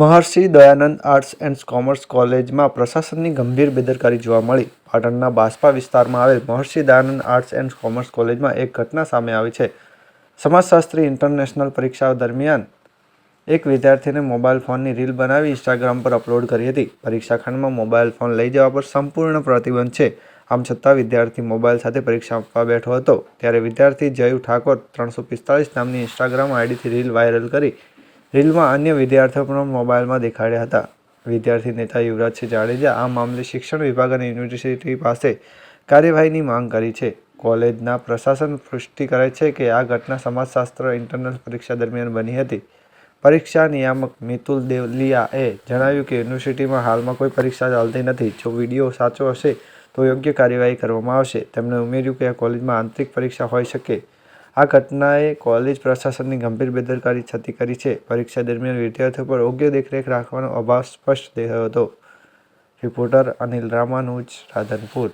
Maharshi Dayanand arts and commerce કોલેજમાં પ્રશાસનની ગંભીર બેદરકારી જોવા મળી. પાટણના બાસ્પા વિસ્તારમાં આવેલ મહર્ષિ દયાનંદ આર્ટ્સ એન્ડ કોમર્સ કોલેજમાં એક ઘટના સામે આવી છે. સમાજશાસ્ત્રી ઇન્ટરનેશનલ પરીક્ષાઓ દરમિયાન એક વિદ્યાર્થીને મોબાઈલ ફોનની રીલ બનાવી ઇન્સ્ટાગ્રામ પર અપલોડ કરી હતી. પરીક્ષા ખંડમાં મોબાઈલ ફોન લઈ જવા પર સંપૂર્ણ પ્રતિબંધ છે. આમ છતાં વિદ્યાર્થી મોબાઈલ સાથે પરીક્ષા આપવા બેઠો હતો ત્યારે વિદ્યાર્થી જયુ ઠાકોર 345 નામની ઇન્સ્ટાગ્રામ આઈડીથી રીલ વાયરલ કરી. રીલમાં અન્ય વિદ્યાર્થીઓ પણ મોબાઈલમાં દેખાડ્યા હતા. વિદ્યાર્થી નેતા યુવરાજસિંહ જાડેજા આ મામલે શિક્ષણ વિભાગ અને યુનિવર્સિટી પાસે કાર્યવાહીની માંગ કરી છે. કોલેજના પ્રશાસન પુષ્ટિ કરે છે કે આ ઘટના સમાજશાસ્ત્ર ઇન્ટરનલ પરીક્ષા દરમિયાન બની હતી. પરીક્ષા નિયામક મિતુલ દેવલિયાએ જણાવ્યું કે યુનિવર્સિટીમાં હાલમાં કોઈ પરીક્ષા ચાલતી નથી. જો વિડીયો સાચો હશે તો યોગ્ય કાર્યવાહી કરવામાં આવશે. તેમણે ઉમેર્યું કે આ કોલેજમાં આંતરિક પરીક્ષા હોઈ શકે. આ ઘટનાએ કોલેજ પ્રશાસનની ગંભીર બેદરકારી છતી કરી છે. પરીક્ષા દરમિયાન વિદ્યાર્થીઓ પર યોગ્ય દેખરેખ રાખવાનો અભાવ સ્પષ્ટ થયો હતો. રિપોર્ટર અનિલ રામાનુજ, રાધનપુર.